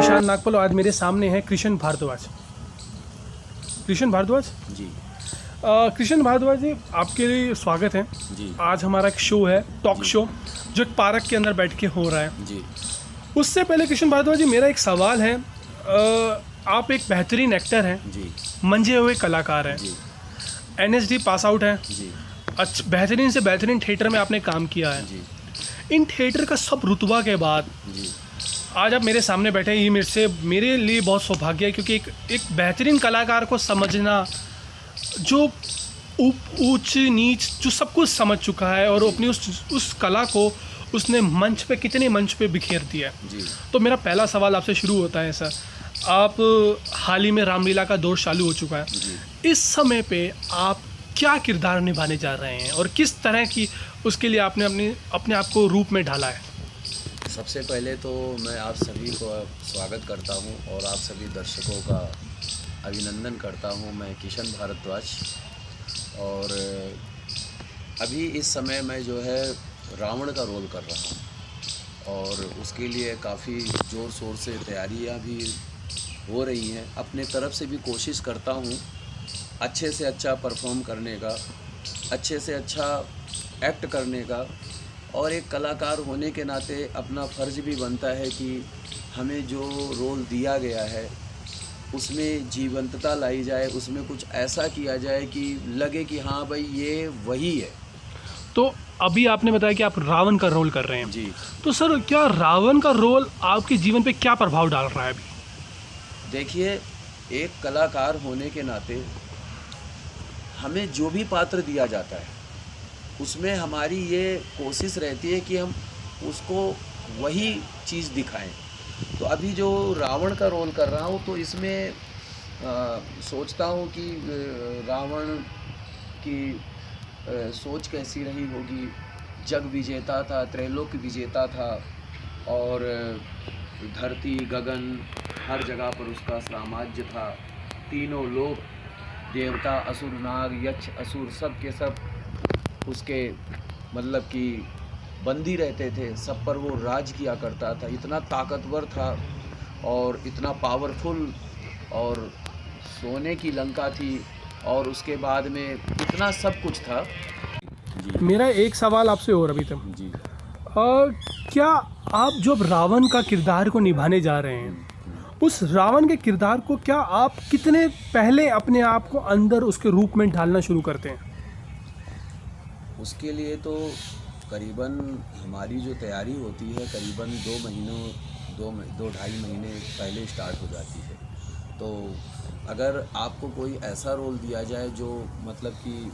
ईशान नागपाल और आज मेरे सामने है कृष्ण भारद्वाज। कृष्ण भारद्वाज जी। कृष्ण भारद्वाज जी, आपके लिए स्वागत है जी। आज हमारा एक शो है, टॉक शो, जो एक पार्क के अंदर बैठ के हो रहा है। जी। उससे पहले कृष्ण भारद्वाज जी, मेरा एक सवाल है। आप एक बेहतरीन एक्टर हैं, जी। मंझे हुए कलाकार हैं, जी। एनएसडी पास आउट हैं, जी। अच्छा बेहतरीन से बेहतरीन थिएटर में आपने काम किया है। जी। इन थिएटर का सब रुतबा के बाद जी। आज आप मेरे सामने बैठे हैं, ये मेरे लिए बहुत सौभाग्य है, क्योंकि एक बेहतरीन कलाकार को समझना, जो ऊंच नीच जो सब कुछ समझ चुका है और अपनी उस कला को उसने मंच पे कितने मंच पे बिखेर दिया है। जी। तो मेरा पहला सवाल आपसे शुरू होता है सर, आप हाल ही में रामलीला का दौर चालू हो चुका है, इस समय पे आप क्या किरदार निभाने जा रहे हैं और किस तरह की उसके लिए आपने अपने आप को रूप में ढाला है? सबसे पहले तो मैं आप सभी को स्वागत करता हूं और आप सभी दर्शकों का अभिनंदन करता हूं। मैं किशन भारद्वाज और अभी इस समय मैं जो है रावण का रोल कर रहा हूं और उसके लिए काफ़ी ज़ोर शोर से तैयारियां भी हो रही हैं। अपने तरफ से भी कोशिश करता हूं अच्छे से अच्छा परफॉर्म करने का, अच्छे से अच्छा एक्ट करने का, और एक कलाकार होने के नाते अपना फ़र्ज़ भी बनता है कि हमें जो रोल दिया गया है उसमें जीवंतता लाई जाए, उसमें कुछ ऐसा किया जाए कि लगे कि हाँ भाई ये वही है। तो अभी आपने बताया कि आप रावण का रोल कर रहे हैं जी। तो सर, क्या रावण का रोल आपके जीवन पे क्या प्रभाव डाल रहा है अभी? देखिए, एक कलाकार होने के नाते हमें जो भी पात्र दिया जाता है उसमें हमारी ये कोशिश रहती है कि हम उसको वही चीज़ दिखाएं। तो अभी जो रावण का रोल कर रहा हूँ तो इसमें सोचता हूँ कि रावण की सोच कैसी रही होगी। जग विजेता था, त्रैलोक्य विजेता था और धरती गगन हर जगह पर उसका साम्राज्य था। तीनों लोग, देवता, असुर, नाग, यक्ष, असुर, सब के सब उसके मतलब कि बंदी रहते थे। सब पर वो राज किया करता था। इतना ताकतवर था और इतना पावरफुल, और सोने की लंका थी और उसके बाद में इतना सब कुछ था। जी। मेरा एक सवाल आपसे और अभी तक जी। क्या आप जो अब रावण का किरदार को निभाने जा रहे हैं, उस रावण के किरदार को क्या आप कितने पहले अपने आप को अंदर उसके रूप में ढालना शुरू करते हैं? उसके लिए तो करीबन हमारी जो तैयारी होती है करीबन 2-2.5 महीने पहले स्टार्ट हो जाती है। तो अगर आपको कोई ऐसा रोल दिया जाए जो मतलब कि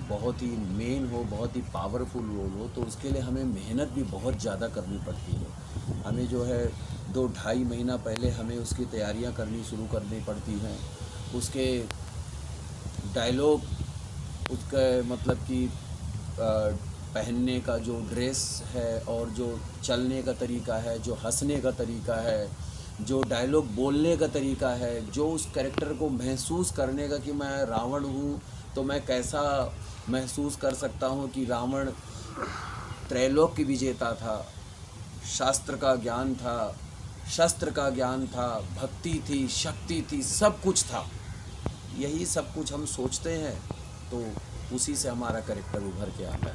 बहुत ही मेन हो, बहुत ही पावरफुल रोल हो, तो उसके लिए हमें मेहनत भी बहुत ज़्यादा करनी पड़ती है। हमें जो है 2-2.5 महीना पहले हमें उसकी तैयारियां करनी शुरू करनी पड़ती हैं। उसके डायलॉग, उसका मतलब कि पहनने का जो ड्रेस है और जो चलने का तरीका है, जो हंसने का तरीका है, जो डायलॉग बोलने का तरीका है, जो उस कैरेक्टर को महसूस करने का कि मैं रावण हूँ तो मैं कैसा महसूस कर सकता हूँ कि रावण त्रैलोक्य विजेता था, शास्त्र का ज्ञान था, शस्त्र का ज्ञान था, भक्ति थी, शक्ति थी, सब कुछ था। यही सब कुछ हम सोचते हैं तो उसी से हमारा कैरेक्टर उभर के आता है।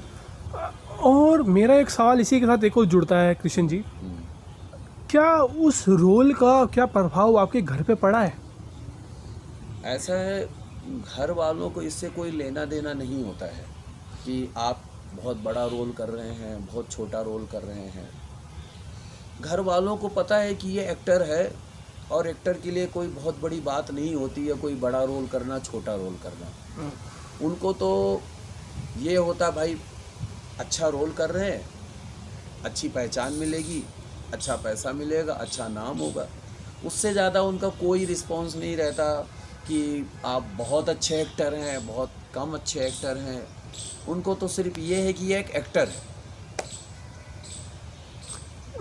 और मेरा एक सवाल इसी के साथ एक और जुड़ता है कृष्ण जी, क्या उस रोल का क्या प्रभाव आपके घर पे पड़ा है? ऐसा है, घर वालों को इससे कोई लेना देना नहीं होता है कि आप बहुत बड़ा रोल कर रहे हैं, बहुत छोटा रोल कर रहे हैं। घर वालों को पता है कि ये एक्टर है और एक्टर के लिए कोई बहुत बड़ी बात नहीं होती है कोई बड़ा रोल करना, छोटा रोल करना। उनको तो ये होता भाई अच्छा रोल कर रहे हैं, अच्छी पहचान मिलेगी, अच्छा पैसा मिलेगा, अच्छा नाम होगा। उससे ज़्यादा उनका कोई रिस्पॉन्स नहीं रहता कि आप बहुत अच्छे एक्टर हैं, बहुत कम अच्छे एक्टर हैं। उनको तो सिर्फ ये है कि ये एक एक्टर है।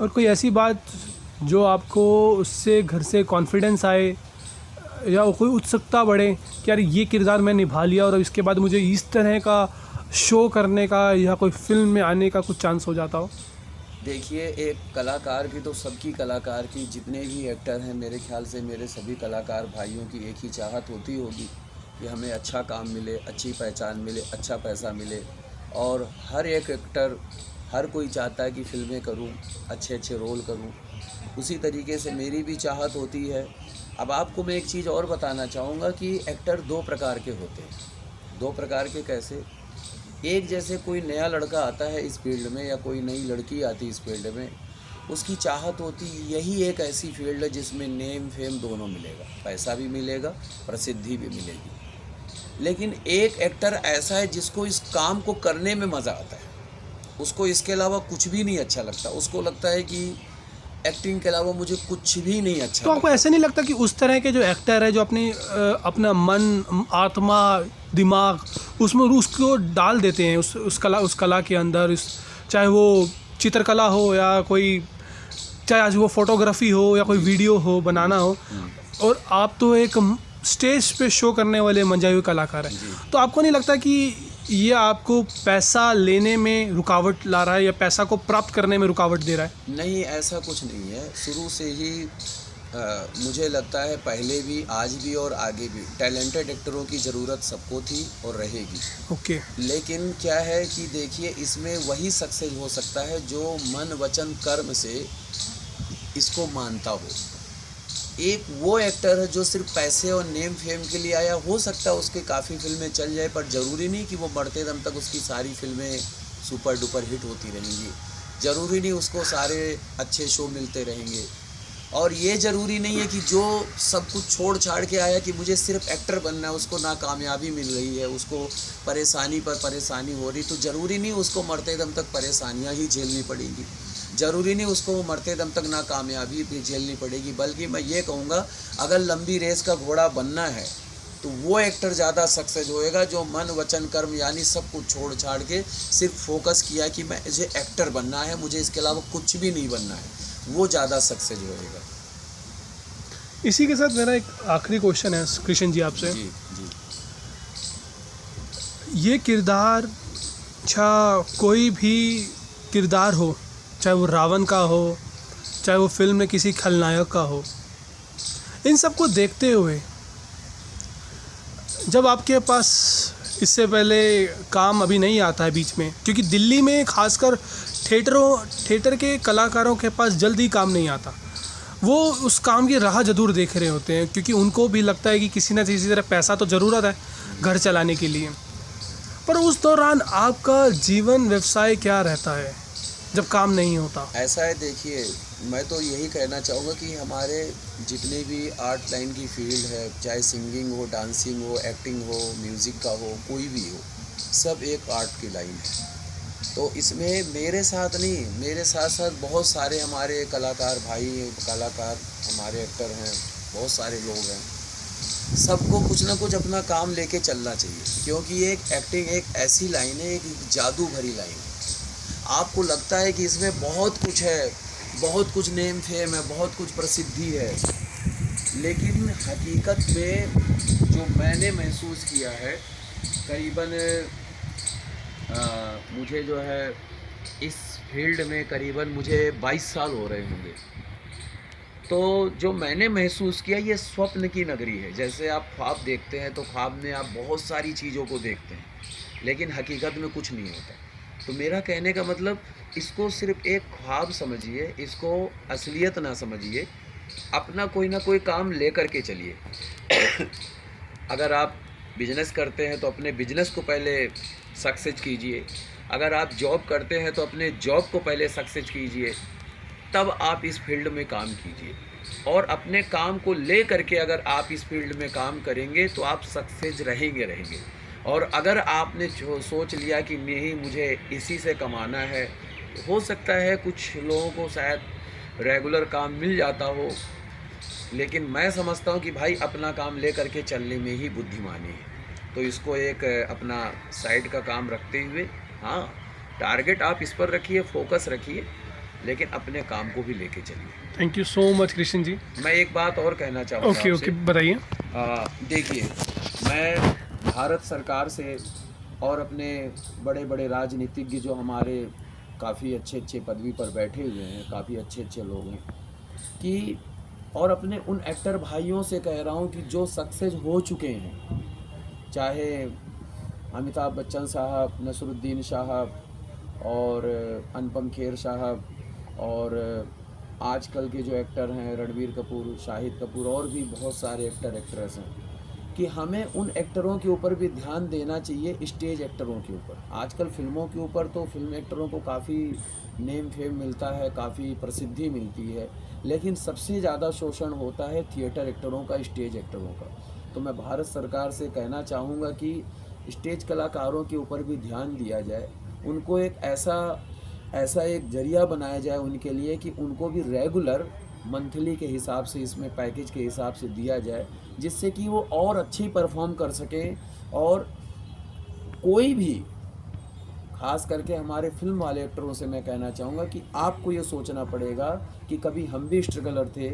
और कोई ऐसी बात जो आपको उससे घर से कॉन्फिडेंस आए या कोई उत्सुकता बढ़े कि यार ये किरदार मैं निभा लिया और इसके बाद मुझे इस तरह का शो करने का या कोई फिल्म में आने का कुछ चांस हो जाता हो? देखिए, एक कलाकार की तो सबकी कलाकार की जितने भी एक्टर हैं, मेरे ख्याल से मेरे सभी कलाकार भाइयों की एक ही चाहत होती होगी कि हमें अच्छा काम मिले, अच्छी पहचान मिले, अच्छा पैसा मिले। और हर एक एक्टर, हर कोई चाहता है कि फ़िल्में करूं, अच्छे अच्छे रोल करूं। उसी तरीके से मेरी भी चाहत होती है। अब आपको मैं एक चीज़ और बताना चाहूँगा कि एक्टर दो प्रकार के होते हैं। दो प्रकार के कैसे? एक, जैसे कोई नया लड़का आता है इस फील्ड में या कोई नई लड़की आती है इस फील्ड में, उसकी चाहत होती यही एक ऐसी फील्ड है जिसमें नेम फेम दोनों मिलेगा, पैसा भी मिलेगा, प्रसिद्धि भी मिलेगी। लेकिन एक एक्टर ऐसा है जिसको इस काम को करने में मज़ा आता है, उसको इसके अलावा कुछ भी नहीं अच्छा लगता। उसको लगता है कि एक्टिंग के अलावा मुझे कुछ भी नहीं अच्छा तो आपको लगता। ऐसा नहीं लगता कि उस तरह के जो एक्टर है जो अपना मन, आत्मा, दिमाग उसमें उसको डाल देते हैं उस कला के अंदर, चाहे वो चित्रकला हो या कोई, चाहे आज वो फोटोग्राफी हो या कोई वीडियो हो बनाना हो, और आप तो एक स्टेज पे शो करने वाले मंझे हुए कलाकार हैं, तो आपको नहीं लगता कि ये आपको पैसा लेने में रुकावट ला रहा है या पैसा को प्राप्त करने में रुकावट दे रहा है? नहीं, ऐसा कुछ नहीं है। शुरू से ही मुझे लगता है, पहले भी, आज भी और आगे भी टैलेंटेड एक्टरों की ज़रूरत सबको थी और रहेगी। ओके। लेकिन क्या है कि देखिए, इसमें वही सक्सेस हो सकता है जो मन वचन कर्म से इसको मानता हो। एक वो एक्टर है जो सिर्फ पैसे और नेम फेम के लिए आया, हो सकता है उसके काफ़ी फिल्में चल जाए, पर ज़रूरी नहीं कि वो मरते दम तक उसकी सारी फिल्में सुपर डुपर हिट होती रहेंगी। ज़रूरी नहीं उसको सारे अच्छे शो मिलते रहेंगे। और ये ज़रूरी नहीं है कि जो सब कुछ छोड़ छाड़ के आया कि मुझे सिर्फ एक्टर बनना है, उसको ना कामयाबी मिल रही है, उसको परेशानी पर परेशानी हो रही, तो ज़रूरी नहीं उसको मरते दम तक परेशानियां ही झेलनी पड़ेंगी। ज़रूरी नहीं उसको मरते दम तक ना कामयाबी भी झेलनी पड़ेगी। बल्कि मैं ये कहूँगा, अगर लंबी रेस का घोड़ा बनना है तो वो एक्टर ज़्यादा सक्सेस होएगा जो मन वचन कर्म यानी सब कुछ छोड़ छाड़ के सिर्फ फोकस किया कि मैं मुझे एक्टर बनना है, मुझे इसके अलावा कुछ भी नहीं बनना है, वो ज़्यादा सक्सेस होएगा। इसी के साथ मेरा एक आखिरी क्वेश्चन है कृष्ण जी आपसे। जी जी। ये किरदार, कोई भी किरदार हो, चाहे वो रावण का हो, चाहे वो फिल्म में किसी खलनायक का हो, इन सबको देखते हुए जब आपके पास इससे पहले काम अभी नहीं आता है बीच में, क्योंकि दिल्ली में खासकर थिएटर के कलाकारों के पास जल्दी काम नहीं आता, वो उस काम की राह जरूर देख रहे होते हैं, क्योंकि उनको भी लगता है कि किसी न किसी तरह पैसा तो ज़रूरत है घर चलाने के लिए। पर उस दौरान आपका जीवन व्यवसाय क्या रहता है जब काम नहीं होता? ऐसा है, देखिए, मैं तो यही कहना चाहूँगा कि हमारे जितने भी आर्ट लाइन की फील्ड है, चाहे सिंगिंग हो, डांसिंग हो, एक्टिंग हो, म्यूज़िक का हो, कोई भी हो, सब एक आर्ट की लाइन है। तो इसमें मेरे साथ नहीं, मेरे साथ साथ बहुत सारे हमारे कलाकार भाई, कलाकार हमारे एक्टर हैं, बहुत सारे लोग हैं। सबको कुछ ना कुछ अपना काम लेके चलना चाहिए, क्योंकि एक एक्टिंग एक ऐसी लाइन है, एक जादू भरी लाइन है। आपको लगता है कि इसमें बहुत कुछ है, बहुत कुछ नेम फेम है, बहुत कुछ प्रसिद्धि है, लेकिन हकीकत में जो मैंने महसूस किया है, करीबन मुझे जो है इस फील्ड में करीबन मुझे 22 साल हो रहे होंगे। तो जो मैंने महसूस किया, ये स्वप्न की नगरी है। जैसे आप ख्वाब देखते हैं तो ख्वाब में आप बहुत सारी चीज़ों को देखते हैं, लेकिन हकीकत में कुछ नहीं होता। तो मेरा कहने का मतलब, इसको सिर्फ एक ख्वाब समझिए, इसको असलियत ना समझिए, अपना कोई ना कोई काम ले कर के चलिए। अगर आप बिजनेस करते हैं तो अपने बिजनेस को पहले सक्सेस कीजिए। अगर आप जॉब करते हैं तो अपने जॉब को पहले सक्सेस कीजिए, तब आप इस फील्ड में काम कीजिए। और अपने काम को ले करके अगर आप इस फील्ड में काम करेंगे तो आप सक्सेस रहेंगे। और अगर आपने जो सोच लिया कि नहीं मुझे इसी से कमाना है, तो हो सकता है कुछ लोगों को शायद रेगुलर काम मिल जाता हो, लेकिन मैं समझता हूँ कि भाई अपना काम ले करके चलने में ही बुद्धिमानी है। तो इसको एक अपना साइड का काम रखते हुए, हाँ, टारगेट आप इस पर रखिए, फोकस रखिए, लेकिन अपने काम को भी लेके चलिए। Thank you so much Krishna ji. मैं एक बात और कहना चाहूँगा। ओके, बताइए। देखिए, मैं भारत सरकार से और अपने बड़े बड़े राजनीतिज्ञ जो हमारे काफ़ी अच्छे अच्छे पदवी पर बैठे हुए हैं, काफ़ी अच्छे अच्छे लोग हैं कि, और अपने उन एक्टर भाइयों से कह रहा हूँ कि जो सक्सेस हो चुके हैं, चाहे अमिताभ बच्चन साहब, नसरुद्दीन साहब और अनुपम खेर साहब, और आजकल के जो एक्टर हैं रणबीर कपूर, शाहिद कपूर, और भी बहुत सारे एक्टर एक्ट्रेस हैं, कि हमें उन एक्टरों के ऊपर भी ध्यान देना चाहिए, स्टेज एक्टरों के ऊपर। आजकल फिल्मों के ऊपर तो फिल्म एक्टरों को काफ़ी नेम फेम मिलता है, काफ़ी प्रसिद्धि मिलती है, लेकिन सबसे ज़्यादा शोषण होता है थिएटर एक्टरों का, स्टेज एक्टरों का। तो मैं भारत सरकार से कहना चाहूँगा कि स्टेज कलाकारों के ऊपर भी ध्यान दिया जाए, उनको एक ऐसा एक जरिया बनाया जाए उनके लिए कि उनको भी रेगुलर मंथली के हिसाब से, इसमें पैकेज के हिसाब से दिया जाए, जिससे कि वो और अच्छी परफॉर्म कर सकें। और कोई भी, खास करके हमारे फिल्म वाले एक्टरों से मैं कहना चाहूँगा कि आपको ये सोचना पड़ेगा कि कभी हम भी स्ट्रगलर थे,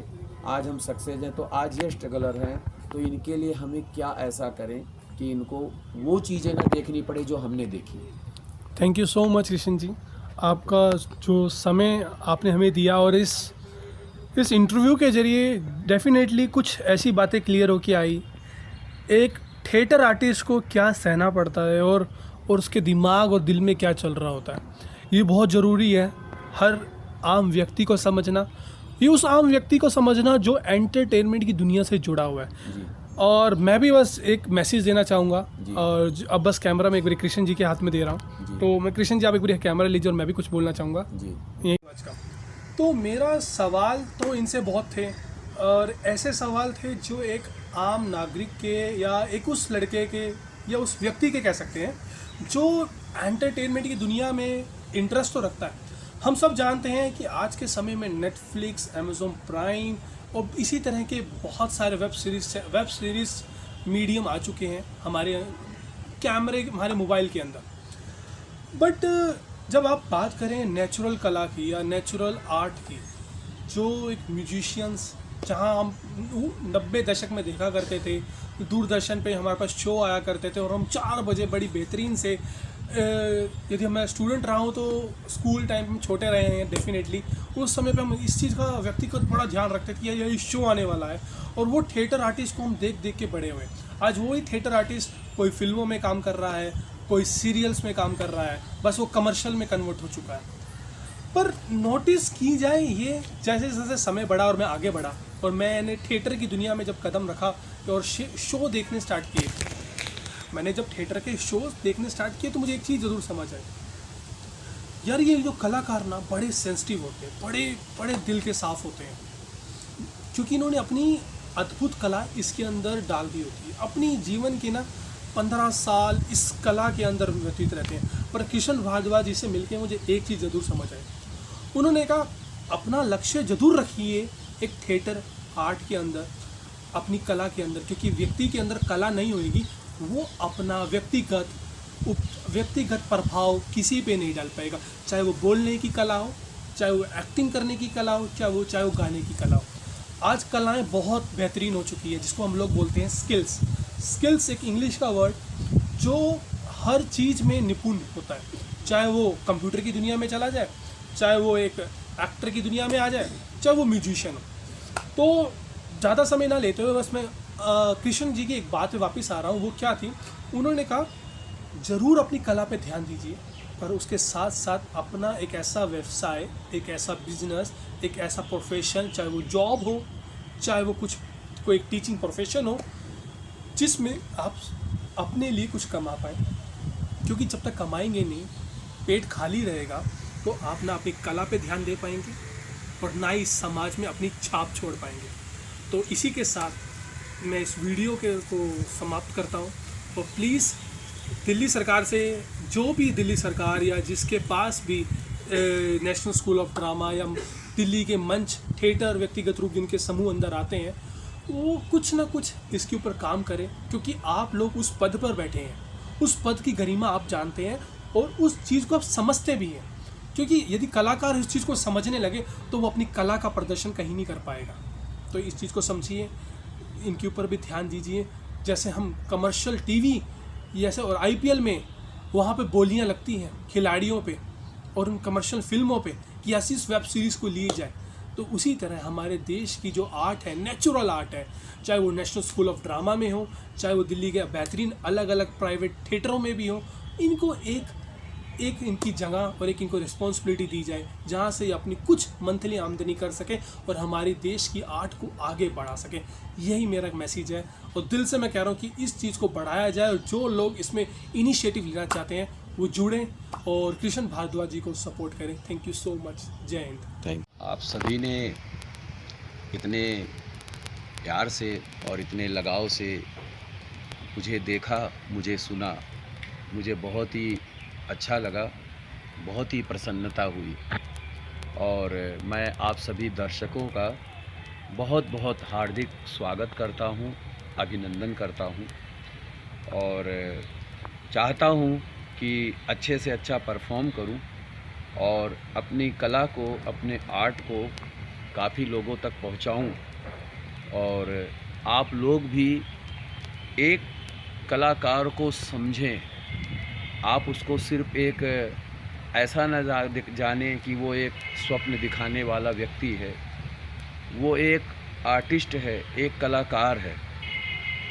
आज हम सक्सेस हैं, तो आज ये स्ट्रगलर हैं, तो इनके लिए हमें क्या ऐसा करें कि इनको वो चीज़ें ना देखनी पड़े जो हमने देखी। Thank you so much Krishna ji, आपका जो समय आपने हमें दिया, और इस इंटरव्यू के ज़रिए डेफिनेटली कुछ ऐसी बातें क्लियर हो के आई, एक थिएटर आर्टिस्ट को क्या सहना पड़ता है और उसके दिमाग और दिल में क्या चल रहा होता है। ये बहुत ज़रूरी है हर आम व्यक्ति को समझना, ये उस आम व्यक्ति को समझना जो एंटरटेनमेंट की दुनिया से जुड़ा हुआ है। जी। और मैं भी बस एक मैसेज देना चाहूँगा, जी। और अब बस कैमरा में एक बार कृष्ण जी के हाथ में दे रहा हूँ, जी। तो मैं कृष्ण जी आप एक बार कैमरा लीजिए और मैं भी कुछ बोलना चाहूँगा। जी। यही आज का तो मेरा सवाल तो इनसे बहुत थे, और ऐसे सवाल थे जो एक आम नागरिक के या एक उस लड़के के या उस व्यक्ति के कह सकते हैं जो एंटरटेनमेंट की दुनिया में इंटरेस्ट तो रखता है। हम सब जानते हैं कि आज के समय में नेटफ्लिक्स, अमेज़ॉन प्राइम और इसी तरह के बहुत सारे वेब सीरीज़ मीडियम आ चुके हैं हमारे कैमरे, हमारे मोबाइल के अंदर। बट जब आप बात करें नेचुरल कला की या नेचुरल आर्ट की, जो एक म्यूजिशियंस, जहां हम 90 दशक में देखा करते थे, दूरदर्शन पे हमारे पास शो आया करते थे और हम 4 बजे बड़ी बेहतरीन से, यदि मैं स्टूडेंट रहा हूँ तो स्कूल टाइम में छोटे रहे हैं डेफिनेटली, उस समय पे हम इस चीज़ का व्यक्तिगत बड़ा ध्यान रखते थे कि ये शो आने वाला है, और वो थिएटर आर्टिस्ट को हम देख देख के बड़े हुए। आज वही थिएटर आर्टिस्ट कोई फिल्मों में काम कर रहा है, कोई सीरियल्स में काम कर रहा है, बस वो कमर्शियल में कन्वर्ट हो चुका है। पर नोटिस की जाए ये, जैसे जैसे समय बढ़ा और मैं आगे बढ़ा और मैंने थिएटर की दुनिया में जब कदम रखा और शो देखने स्टार्ट किए, मैंने जब थिएटर के शोज देखने स्टार्ट किए तो मुझे एक चीज़ ज़रूर समझ आई, यार ये जो कलाकार ना बड़े सेंसिटिव होते हैं, बड़े बड़े दिल के साफ़ होते हैं, क्योंकि इन्होंने अपनी अद्भुत कला इसके अंदर डाल दी होती है। अपनी जीवन के ना 15 साल इस कला के अंदर व्यतीत रहते हैं। पर किशन भारद्वाज जी से मिलके मुझे एक चीज़ ज़रूर समझ आई, उन्होंने कहा अपना लक्ष्य जरूर रखिए एक थिएटर आर्ट के अंदर, अपनी कला के अंदर, क्योंकि व्यक्ति के अंदर कला नहीं होगी, वो अपना व्यक्तिगत प्रभाव किसी पे नहीं डाल पाएगा, चाहे वो बोलने की कला हो, चाहे वो एक्टिंग करने की कला हो, चाहे वो गाने की कला हो। आज कलाएं बहुत बेहतरीन हो चुकी है, जिसको हम लोग बोलते हैं स्किल्स एक इंग्लिश का वर्ड जो हर चीज़ में निपुण होता है, चाहे वो कंप्यूटर की दुनिया में चला जाए, चाहे वो एक एक्टर की दुनिया में आ जाए, चाहे वो म्यूजिशियन हो। तो ज़्यादा समय ना लेते हुए बस मैं कृष्ण जी की एक बात पे वापस आ रहा हूँ। वो क्या थी, उन्होंने कहा ज़रूर अपनी कला पे ध्यान दीजिए, पर उसके साथ साथ अपना एक ऐसा व्यवसाय, एक ऐसा बिजनेस, एक ऐसा प्रोफेशन, चाहे वो जॉब हो, चाहे वो कोई टीचिंग प्रोफेशन हो, जिसमें आप अपने लिए कुछ कमा पाए, क्योंकि जब तक कमाएंगे नहीं, पेट खाली रहेगा, तो आप ना अपनी कला पे ध्यान दे पाएंगे और ना ही समाज में अपनी छाप छोड़ पाएंगे। तो इसी के साथ मैं इस वीडियो को समाप्त करता हूँ। और प्लीज़ दिल्ली सरकार से, जो भी दिल्ली सरकार या जिसके पास भी नेशनल स्कूल ऑफ ड्रामा या दिल्ली के मंच थिएटर व्यक्तिगत रूप जिनके समूह अंदर आते हैं, वो कुछ ना कुछ इसके ऊपर काम करें, क्योंकि आप लोग उस पद पर बैठे हैं, उस पद की गरिमा आप जानते हैं और उस चीज़ को आप समझते भी हैं। क्योंकि यदि कलाकार इस चीज़ को समझने लगे तो वो अपनी कला का प्रदर्शन कहीं नहीं कर पाएगा। तो इस चीज़ को समझिए, इनके ऊपर भी ध्यान दीजिए। जैसे हम कमर्शियल टीवी जैसे और IPL में वहाँ पे बोलियाँ लगती हैं खिलाड़ियों पे, और उन कमर्शियल फिल्मों पे कि ऐसी वेब सीरीज़ को ली जाए। तो उसी तरह हमारे देश की जो आर्ट है, नेचुरल आर्ट है, चाहे वो नेशनल स्कूल ऑफ ड्रामा में हो, चाहे वो दिल्ली के बेहतरीन अलग अलग प्राइवेट थिएटरों में भी हो, इनको एक इनकी जगह और एक इनको रिस्पॉन्सिबिलिटी दी जाए जहाँ से ये अपनी कुछ मंथली आमदनी कर सके और हमारी देश की आर्ट को आगे बढ़ा सके। यही मेरा मैसेज है और दिल से मैं कह रहा हूँ कि इस चीज़ को बढ़ाया जाए और जो लोग इसमें इनिशिएटिव लेना चाहते हैं वो जुड़ें और कृष्ण भारद्वाज जी को सपोर्ट करें। Thank you so much. जय हिंद। थैंक आप सभी ने इतने प्यार से और इतने लगाव से मुझे देखा, मुझे सुना, मुझे बहुत ही अच्छा लगा, बहुत ही प्रसन्नता हुई और मैं आप सभी दर्शकों का बहुत बहुत हार्दिक स्वागत करता हूं, अभिनंदन करता हूं और चाहता हूं कि अच्छे से अच्छा परफॉर्म करूं और अपनी कला को, अपने आर्ट को काफ़ी लोगों तक पहुंचाऊं और आप लोग भी एक कलाकार को समझें। आप उसको सिर्फ़ एक ऐसा न जाने कि वो एक स्वप्न दिखाने वाला व्यक्ति है, वो एक आर्टिस्ट है, एक कलाकार है।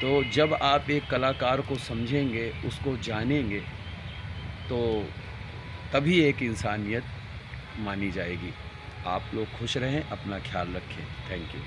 तो जब आप एक कलाकार को समझेंगे, उसको जानेंगे, तो तभी एक इंसानियत मानी जाएगी। आप लोग खुश रहें, अपना ख्याल रखें। Thank you.